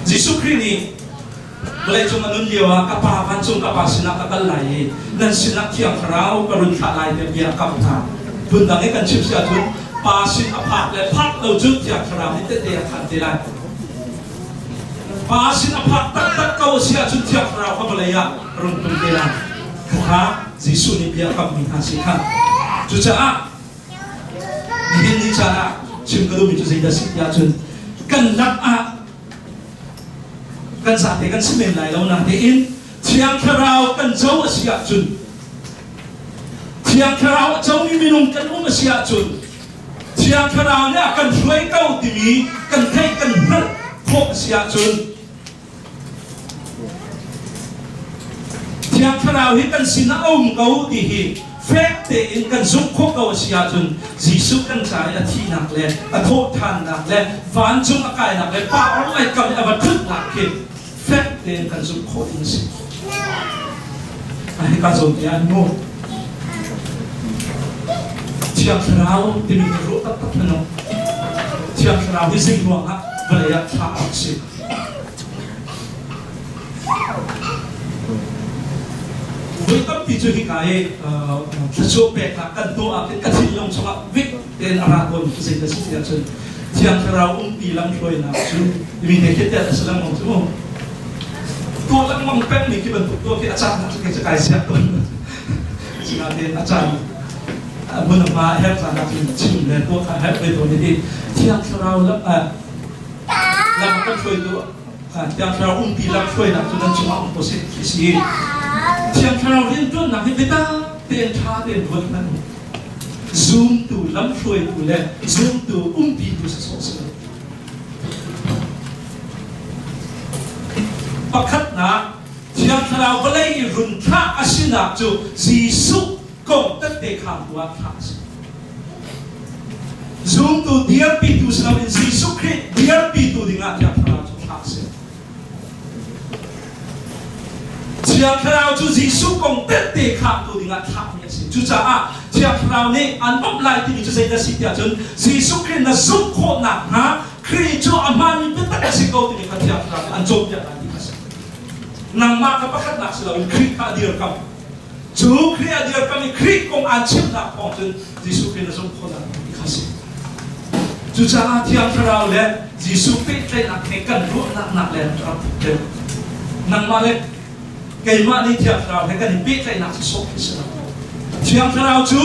Giêsu Christ ni Boleh cuma nunjua kapal pancung kapal sinak kapal lain dan sinak tiang kerau karun kalai dia biar kapal. Bundangnya kan cip siatun pasin apat le pat lojut tiang kerau itu dia kan tilai. Pasin apat tak kau siatun tiang kerau kau boleh ya karun tilai. Kata Yesus ni biar kami kasihkan. Cuca ini cara cip kedua itu saya dah siatun kan nak kan sa te kan simen lai lo na te in thiang kharau kan zo asia chun thiang kharau zo mi minung kan asia chun thiang kharau ne kan thlai kau ti mi kan thei kan hran khop asia chun thiang kharau hi kan sina kau ti hi phép te in kan zum khop kau asia chun Giêsu kan sai a thi nak le a thot than nak le van chung akai nak le pa on lai kam a thut nak ki phép để cần dùng khổ in sự, ai cả dùng tiền mua, chiang khao thì mình rũ tất tất nó, chiang khao thì sinh hoạt á, vậy là thả sự, với các vị chú cái số bẹt là cần tu cái cách hình dung trong viết tên Aragon cái gì đó sẽ là chân, chiang khao pi lắm rồi nào chú, vì thế cái tên là sẽ làm một chúตัวลังมังเป็นมีกี่บรรทุกตัวที่อาจารย์จะกลายเสียตัวสิ่งที่อาจารย์บุญมาเฮฟสารพัดชิมเลยตัวเฮฟเลยตัวนี้ที่ที่เราแล้วมันก็ช่วยตัวที่เราปีรับช่วยนะจนนั้นจุมาตัวสิ่งที่สิ่งที่เราเรียนจนนักที่ตาเตียนชาเตียนตัวนั้น zoom ตัวล้ำช่วยตัวเลย zoom ตัวปีตัวสิ่งสิ่งประคัดนะที่เราก็เลยรุ่นท่าอาศินาจูGiêsuกงตั้งแต่คำว่าท่าซูมตัวเดียร์ปีตัวสำหรับGiêsuคริสต์เดียร์ปีตัวดิ่งที่เราจูท่าเสียที่เราจูGiêsuกงตั้งแต่คำตัวดิ่งท่าเนี่ยสิจูจ้าที่เราเนี่ยอันปั๊บไล่ที่มีจะใช้ได้สิที่จนGiêsuคริสต์น่ะซุกโคหนักนะคริสต์จูอามันเป็นตั้งแต่สิ่งเก่าที่มีที่เราอันจบอย่างนั้นนางมากับพัฒนาสิเราคริสต์เดียวกันจูคริสต์เดียวกันมีคริสต์ของอันชิมหนักของจนGiêsuคริสต์สมคนนั้นที่ข้าศึกจูจ้าที่เราเลยGiêsuเป็นใจหนักในกันรู้หนักเลยครับเด็กนางมาเลยเกี่ยมาในที่เราให้กันเป็นใจหนักที่สุดที่สุดที่เราจู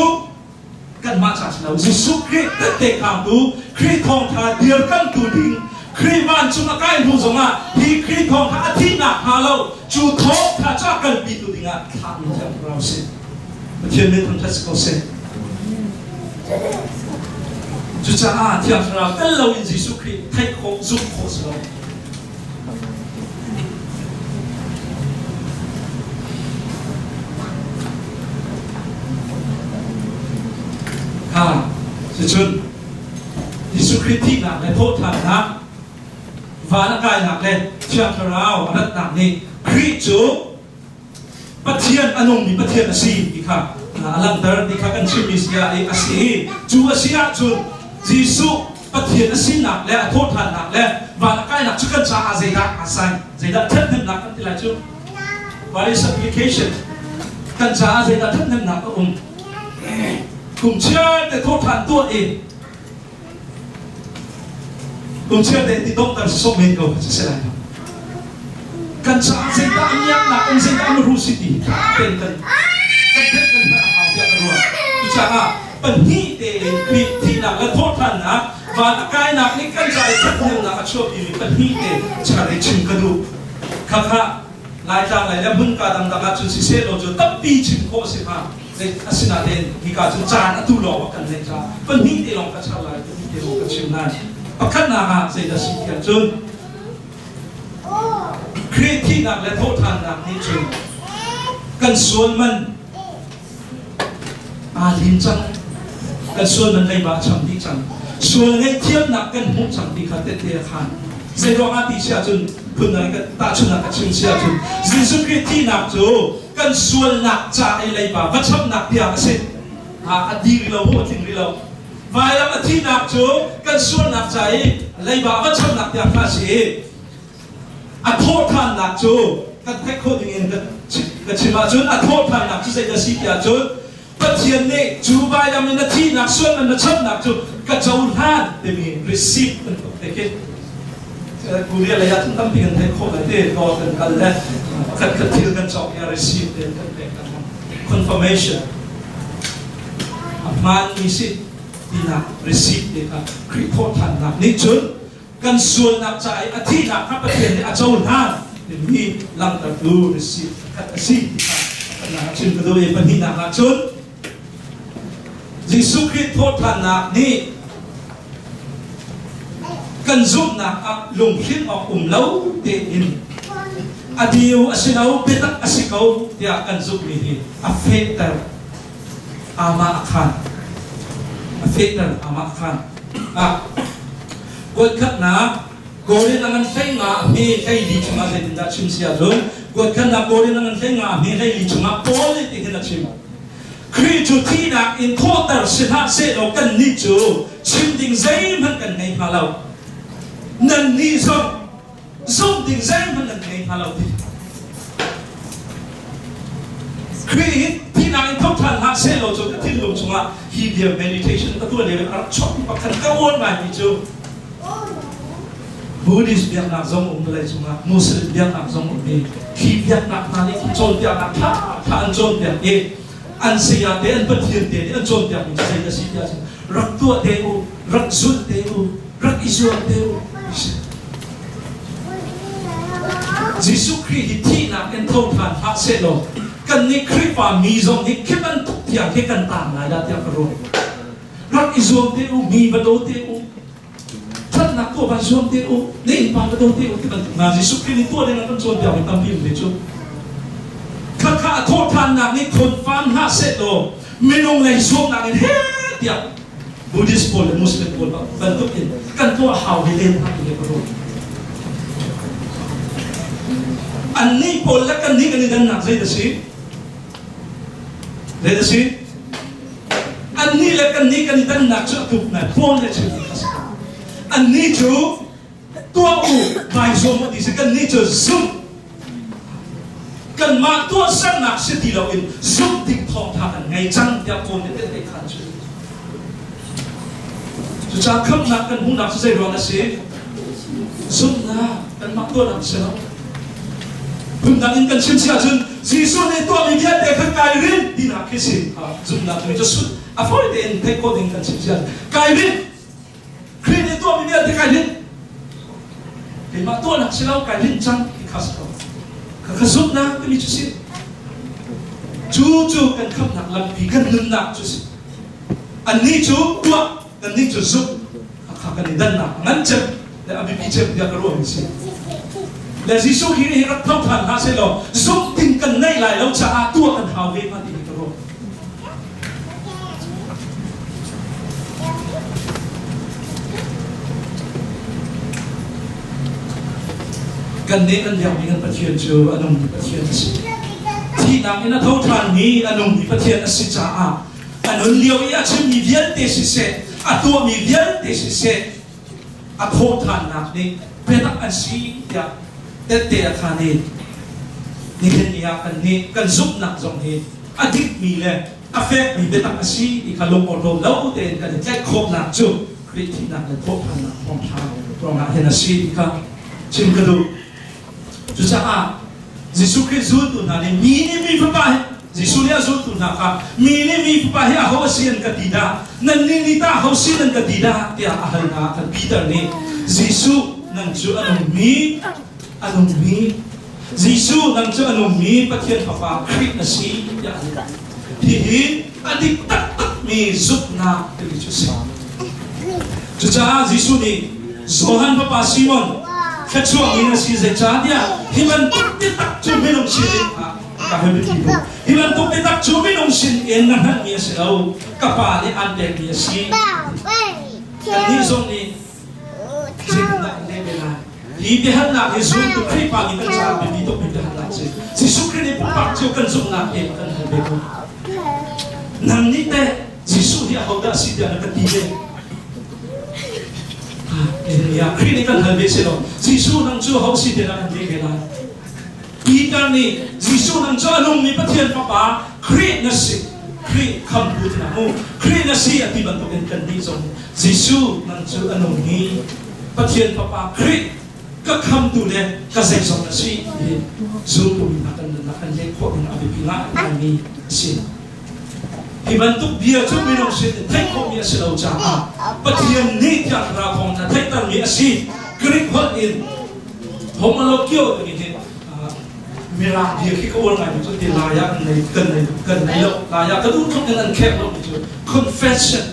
กันมาจากเราGiêsuคริสต์เด็กข้ามดูคริสต์ของท่าเดียวกันตัวดิ่งคริสต์วันจุมาใกล้หูสงะที่คริสต์ของท่าที่หนักหาเราจูทบท่าจ้ากันปีตัวดิ่งท่านี้ที่เราเสพเทียนเป็นคนทัศน์ก็เสพจูจ้าที่เราเป็นเราอินGiêsuคริสต์ให้โคซุกโคสเราจะชนGiêsuคริสต์ที่หนักและโทษทางนะวานกายหนักเลยเชื่อเราอันนั้นหนักนี่คริสต์จูปะเทียนอนุมีปะเทียนอาศีอีกค่ะอลังเดินที่ข้ากันชื่อมิสยาอาศีจูอาศีจูGiêsuปะเทียนอาศีหนักและโทษทางหนักและวานกายหนักชุกันชาอาเซดาอาไซเซดาเท่นหนักกันที่ไรจู various application กันชาอาเซดาเท่นหนักก็กลุ่มเชื่อแต่โทษทางตัวเองกลุ่มเชื่อแต่ที่ต้องการส่งเมนก็จะเสียแล้ว kan sa sen ta amyak na kan sen ta amrusiti ten kan na hau dia kedua bicara penhi te kri ti na la thotan na và cái nào những cái giải thích nhưng là cho bị phần hi để trả lời chừng cái đủ khắc khắc lại ra lại là bưng cả đằng đằng chúng sẽ lo cho tập bi chừng khó sẽ ha để xin là đến khi cả chúng cha đã tu lo và cần lên ra phần hi để lòng cả trả lại để lòng cả chừng này và khắc nào ha sẽ là sự kiện chừng khi thi nào là thốt than nào như chừng cần xuân mình liên chân cần xuân mình đây bà chồng đi chồng xuân ngay thiếp nạp cần hút chẳng đi khát tết tết khan dây đo ngã tì xia chun phun này cái ta chun là cái chun xia chun Jesus Christ nạp chỗ cần xuân nạp cha ai lấy bà vắt chấp nạp bia cái gì đi lâu hộ tình lâu vài năm thi nạp chỗ cần xuân nạp cha ai lấy bà vắt chấp nạp bia cái gì thốt than nạp chỗ cái cách khôn như thế cái chuyện mà chun thốt than nạp chỗ dây là gì kia chun bất thiện này chú vài năm mình thi nạp xuân mình chấp nạp chỗ cái châu han để mình receive mình có thể cú lia lấy chúng ta tiền thấy khổ lại để đo cần cần lên cần thiếu cần chọn cái receive để cần confirmation man ni sit đi nạp receive để cả report thành nạp ní chốn cần xuân nạp trái thi nạp các bất thiện để châu han để mình làm tập lu receive các receive là chuyện cái đôi bên đi nạp là chốn Jesus Christ thốt thành nạp ní cần giúp nạp lùng khiến ở lâu để in điều asinau betak asikau dia cần giúp mình affecter ama khan quật khát na cố lên năng thấy ngã mi thấy đi chung ngã lên đã chim sia rồi quật khát na cố lên năng thấy ngã mi thấy đi chung ngã cố lên thì cái chim khi chủ thi na in total sinh hoạt sẽ đâu cần đi chủ chim tình giấy vẫn cần ngày hà lâu nên đi xong tình giấy vẫn cần ngày hà lâu khi thi na in total ha sẽ đâu cho cái thiên lục chung ngã hi dia meditation ta tu le ar chok pa khan ka won ba ni chu Buddhist biak nak zong lai chung ngã Muslim biak nak zong ni khi biak nak na ni chon biak nak tha an chon biak e an sia te an pathian te an chon biak ni sai ka si ya rak tu te u rak zul te u rak isu te u Jesus Christ thi na kan thong than ha se lo kan ni Christ pa mi zong ni khip an tuk tiang ke kan tam lai da tiang ro rak isu te u mi ba do te u thân nạp của bạn xuống tiêu nên bạn bắt đầu tiêu cái bạn mà gì xúc cái tua đây là con chuột đèo tâm phim để chú khắc khắc thốt than nạp nên thôn phán hạ sẽ đồ mình ông này xuống nạp nên hết tiệp Buddhist bol Muslim bol bạn tốt tiền cần tua hào đi lên hát đi cái anh ni bol là cần ni cái này đang nạp dây được gì anh ni là cần ni cái này đang nạp cho tụt này phone là chịu anh ni chú tua u vài số mà thì sẽ cần ni chú zoom cần mà tua sang nạp sẽ đi lâu in zoom tình thong thang ngày trăng đẹp phone để để khăn chú chú cha không nạp cần hung nạp sẽ dây rồi là gì zoom na cần mà tua nạp sẽ đâu hung nạp in cần xem xem zoom Jesus này tua mình biết để khăn cài rin đi nạp cái gì zoom nạp mình cho suốt avoid để thấy cô định cần xem xem cài rin khi đi tua mình biết thì cài rin thì mà tua nạp sẽ đâu cài rin chăng thì khá sao khá giúp na cái mình chút xíu chú cần không nạp làm vì cần nâng nạp chút xíu anh ni chú tua cần ni chú giúp khá cần đi đơn nạp ngắn chậm để anh bị chậm được cái rồi mình xíu là Jesus khi đi rất thông thẳng ha sẽ lo giúp tình cần này lại lâu cha tua cần hào về mà thì cái rồi cần nên ăn dẻo mình phát triển chưa anh ông phát triển thì làm nên thâu thàn mi anh ông phát triển sẽ trả anh ông liều ý chứ mi viết để sẽ tua mi viết để sẽ thâu thàn nạp đi bên đó anh sĩ ya tết tết khăn đi ni cái này anh ni cần giúp nạp dòng đi thích mi lên affect mi bên đó anh sĩ đi khăn lông ở đâu lâu để cần cái khâu nạp chưa cái thì nạp là thâu thàn nạp phong thang rồi nạp hiện là sĩ đi khăn trên cái đồ chú cha Giêsu Christ zul tu na ni mi papa Giêsu lia zul tu na ka mi papa hi ho sian ka tida nan ni ta ho sian ka tida tia ahal na kan Peter ni Giêsu nang chu anong mi Giêsu nang chu anong mi pathian papa Christ na si ya hi adik tak mi zup na ti chu si chú cha Giêsu ni Johan papa Simon khát chuộng như là si dạy cha dia hi man tiếp tắc chú bên ông xin cả hai bên kia hi man tiếp tắc chú bên ông xin en năng hạt mía sẽ đâu cả ba để ăn đẹp mía si cái ní giống ní chính là để bên này hi để hắn làm cái dùng tụ khi ba người ta làm bên đi tụ bên để hắn làm gì Giêsu Christ này bắt chú cần dùng làm em cần hai bên không năng ní thế Giêsu dia hậu đã si dia là cái gì ya Christ kan halbe se lo Giêsu nang chu ho si de la kan de ke la Peter ni Giêsu nang chu anong mi pathian papa Christ na si Christ kham bu na mo Christ na si ati ban to kan ni zong Giêsu nang chu anong mi pathian papa Christ ka kham tu le ka sai zong na si zu pu na kan le ko na abi pinga ni si hi ban tu bia chu mi nong si thai ko mi se lo cha pathian ni cha ra khong na thai tar mi asi Greek hot in homolo kyo ni ni mira dia ki ko ngai chu ti la ya kan nei lo la ya ka du thong an khep lo chu confession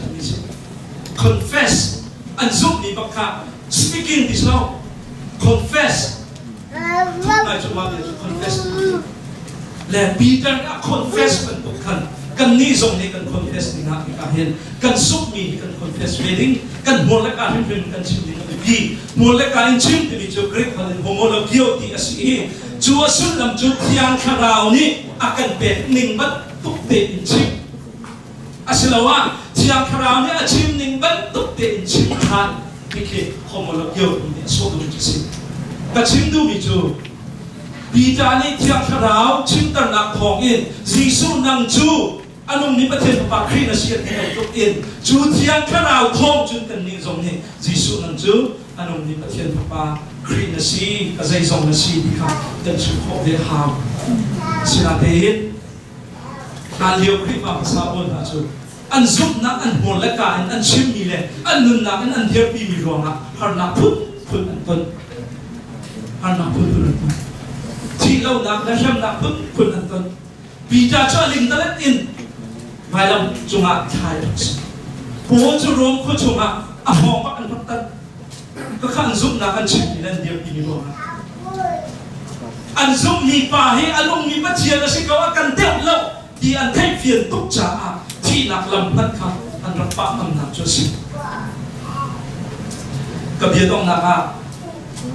confess an zum ni bakha speaking this now confess na chu ma dia confess le Peter ka confess ban tu kan ni zong ni kan confess ni na ka hen kan sup mi kan confess wedding kan mol ka hin kan chim ni bi mol ka in chim ti chu Greek hal homolo kyo ti asi chu asul lam chu thiang kharao ni akan pe ning bat tuk te in chim asilawa thiang kharao ni a chim ning bat tuk te in chim khan ki homolo kyo ni so du chi si ka chim du mi chu Peter ni thiang kharao chim tar na khong in Giêsu nang chu anong ni pathian papa Christ na siya ni tuk in chu thiang kharao khong chun kan ni zong ni Giêsu nang chu anong ni pathian papa Christ na si ka zai zong na si di ka dan chu kho de ham sila te hit an liu Christ ma sa bon na chu an zup na an hol la ka an chim mi le an nun na an her pi mi ro na har na phut an ton har na phut chỉ lâu nặng đã xem nặng phun phun ăn tuần vì cha cho linh ta lên in vài lòng chung ạ thay bố cho rôm có chung ạ hong bắt ăn bắt tân có khăn giúp nặng ăn chim thì lên điệp đi rồi ăn giúp mi pa hay ăn ông mi bắt chia là sẽ có ăn tiêu lâu thì ăn thay phiền túc trả thì nặng lòng tất cả ănรับbạc ăn nặng cho xin cái việc ông nặng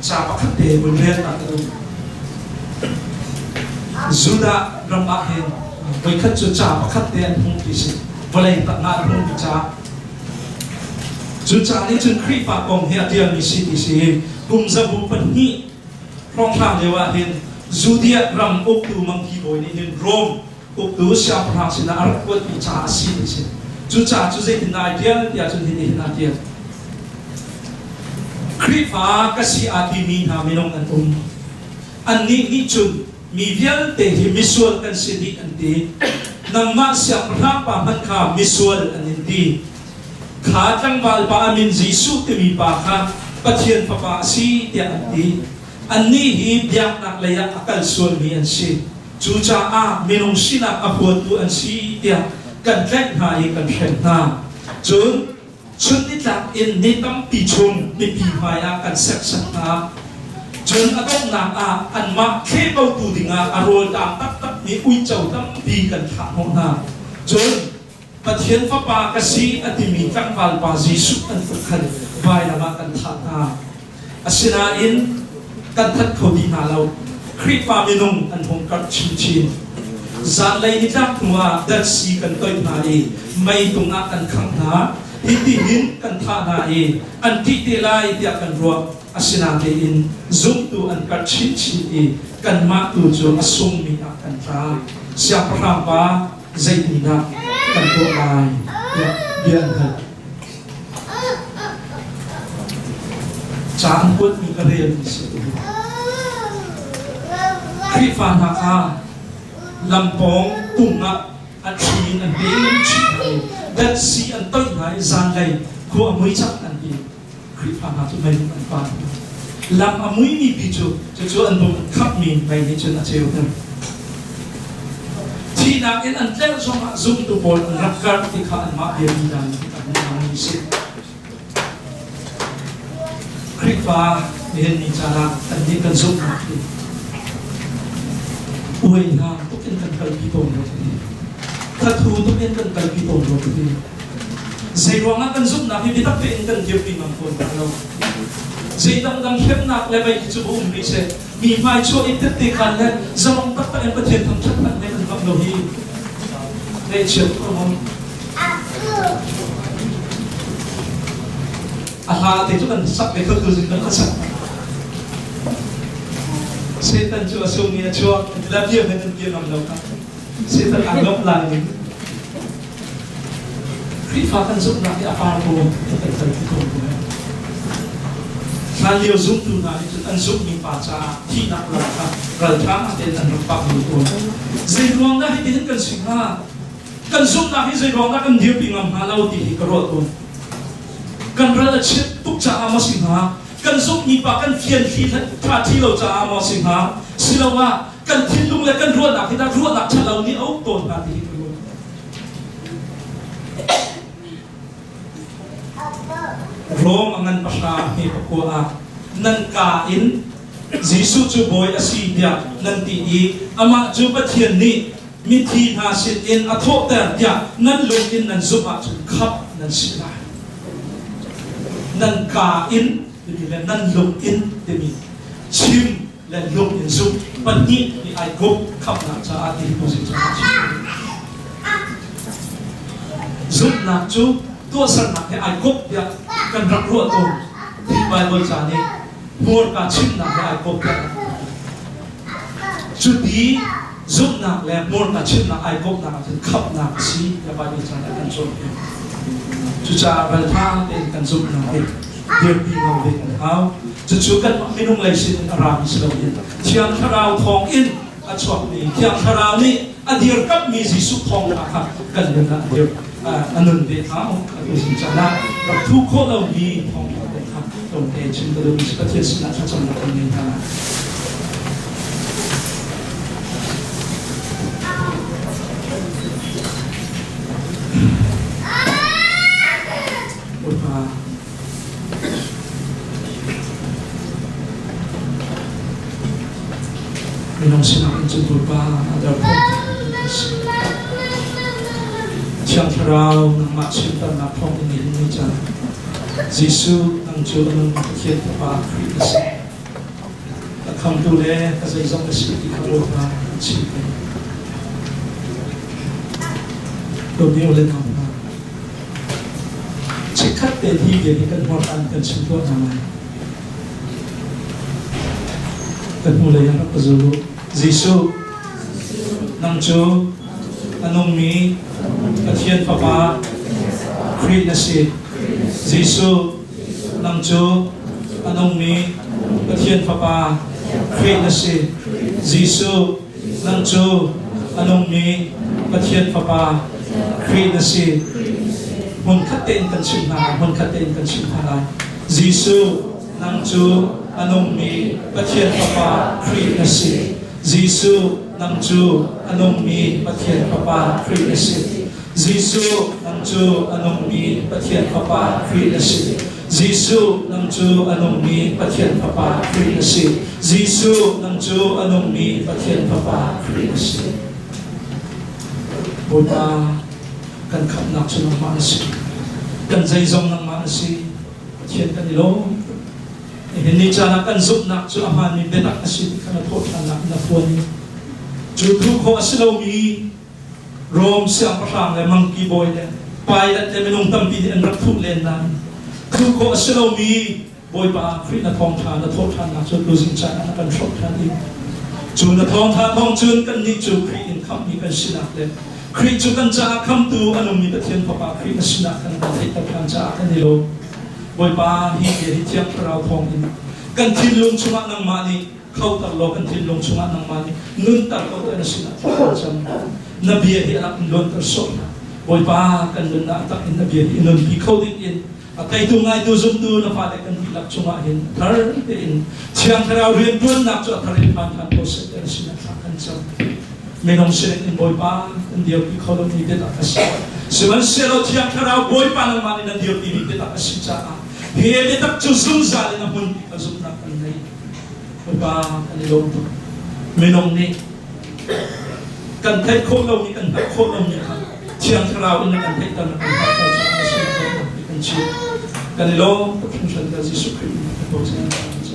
cha bắt khắc đề bên lên nặng đâu Juda ramah hen, với khát cho cha và khát tiền không thì gì, và lại tận ngã không thì cha. Chú cha này chân khi phạt công hệ tiền thì gì, cùng gia vụ phần nhị, phong tham điều hen, Judia ram ốc tu mang thi bồi nên hen Rome, ốc tu siapa hàng sinh ar quật bị cha gì. Chú cha chú dạy thì nai tiền, thì chú thì nai tiền. Khi phá cái gì mi ha mi nong an anh ni chun mi vial te hi misual kan sidi anti nang ma siap rapa man kha misual aninti kha tang bal pa amin Giêsu te mi pa kha pathian papa si te anti anni hi biak nak laya akal sual mi an si chu cha a minong sina apot tu an si te kan tlek hai kan khen na chun ni tlak in ni tam pi chung ni pi mai a kan sak sak na chun atong na an ma khe bau tu dinga arol tam tak ni ui chau tam pi kan tha mo na chun pathian fa pa ka si atimi tang wal pa Giêsu an fu khan vai na ma kan tha na asina in kan that kho di na lo Christ pa minung an hong kar chin zan lai ni tak nuwa dat si kan toy na mai tunga kan khang na hindi hin kan tha na an ti te lai dia kan ro asina te in zoom tu an kar chin kan ma tu jo asung mi kan tra sia pra pa zai ni na kan ko ai bian ha chan put mi ka re ni si khi phản hạ ha làm bóng cùng ngạ anh xin anh bé những chuyện này đất sĩ anh tới này gian này của mới chắc anh đi khi phản hạ tụi mình anh phản làm ở mũi mi bị cho anh bụng khắp mình mày đi cho nó treo thôi thì nào in anh treo cho mà dùng tụ bồn ngập cạn thì khá anh mắc điểm gì đang anh làm gì xin khi phá hiện đi trả lại anh đi cần dùng nào thì ui ha tôi cần cần bị tổn rồi thì thật thù tôi cần cần bị tổn rồi thì dây ruộng anh cần dùng nào thì biết tắc về cần điều gì mà còn đâu dây đâm đâm khép nạc lại vậy chú bố mình sẽมีไฟช่วยอิทธิติกันและสมองตัดแต่ประเทศทำชัดในเป็นแบบนี้ในเชิงของอาหารที่ทุกคนสักในก็คือสิ่งนั้นก็สักเซตันชัวส่งเนี่ยชัวแล้วเยี่ยมในนั้นเยี่ยมเราครับเซตันอ่านลบลายนี้คริสฟ้ากันสุดหนักที่อาภาโกเป็นคนที่โกงถ้าเลี้ยวซุ่มดูนะนี่อันซุ่มมีป่าชาที่นักราคาเราทำเป็นอันรับปากอยู่ตัวใจรวงได้ที่เห็นกันสิ่งห้ากันซุ่มนะที่ใจรวงได้กันเดียวปีงามหาเราตีกระโดดตัวกันเราจะเช็ดตุกจ่ามาสิ่งห้ากันซุ่มมีป่ากันเทียนที่ท่าที่เราจะมาสิ่งห้าสิเราว่ากันทิ้งลุงและกันรวดหนักที่ได้รวดหนักฉันเรานี่เอาตัวมาตีกระโดดRome ang nan pasha he pakua nan kain Jisu chu boy asidia nan ti I ama chu pathian ni mi thi na sin in atho ter ya nan lung in nan zupa chu khap nan sila nan kain ti le nan lung in ti mi chim le lung in zu pan ni ni ai gop khap na cha ati ko sin cha zup na chu tua san na he ai gop ya kan rak ro to ti Bible cha ni mor ka chim na he ai gop ya chu di zup na le mor ka chim na ai gop na ka khap na si ya Bible cha na kan chon chu cha bal tha ten kan zup na he dir pi ngam ve kan hau chu kan minung lai sin aram islo yin chiang tharau thong in a chok ni chiang tharau ni a dir kap mi Jisu thong na ka kan na dir anun de thao cái gì chẳng là gặp thu khổ lâu đi không có thể học đồng thể chúng tôi được có thể sự là trong một con người ta một và mình không xin học chúng tôi ba ada Chang Tharau ng maksinta na pong inihingi dyan Jisu ng Diyo ng makikita pa Kristo at hamdule kasi isang nasiti ka ro na sipa dobi ulit ang na sikat de hige ikan mortan kan sinto naman at mula yan ang pazulu Jisu ng Diyo anong mi Pathian Papa Krit na si Jisu ng Diyo anong mi Pathian Papa Krit na si Jisu ng Diyo anong mi Pathian Papa Krit na si Mun katin kan simhala Jisu ng Diyo anong mi Pathian Papa Krit na si Jisu ng Diyo anong mi Pathian Papa Krit na si Jisu ng Diyo anong mi Pathian Papa Krit na si Jisu ng Diyo anong mi Pathian Papa Krit na si Jisu ng Diyo anong mi Pathian Papa Krit na si Buddha kan kapnak siya ng maasi kan zaizong ng maasi Pathian kanilo hindi siya na kan zupnak siya aman mi benak na siya kan atot anak na po niya Jutu ko asilaw mi Rome siya pasang le monkey boy le pilot le minung tampi di anrak thu len nan tu ko asilaw mi boy pa Krit na thong tha na thot tha na chu losing cha na kan thot tha ni chu na thong tha thong chun kan ni chu Krit in kham mi kan sinak le Krit chu kan cha kham tu anong mi Pathian Papa Krit na sinak kan thai ta kan cha kan ni lo boy pa hi tiang rao thong in kan thin lung chuma nang ma ni kau tarlo kan tin long sunga nang mani nun tar ko ta sina jam nabiya hi anak lon tar so boy pa kan nun na tak in nabiya hi nun bi kau din in atay tu ngai tu zum tu na pa kan bilak sunga hin tar in siang tarau rian dun nak so tar in pan kan ko se ta sina kan jam menong sirin in boy pa kan dia bi kau ni de ta kasi siman selo siang tarau boy pa nang mani na dia bi de ta kasi cha hi de tak chu zum za na mun ka zum na kan nei ba kanilong to menong ni kan thai kho lo ni kan kho lo ni chiang thrao in kan thai tan kan ta cha sa kan chi kanilong to function da jisu christ to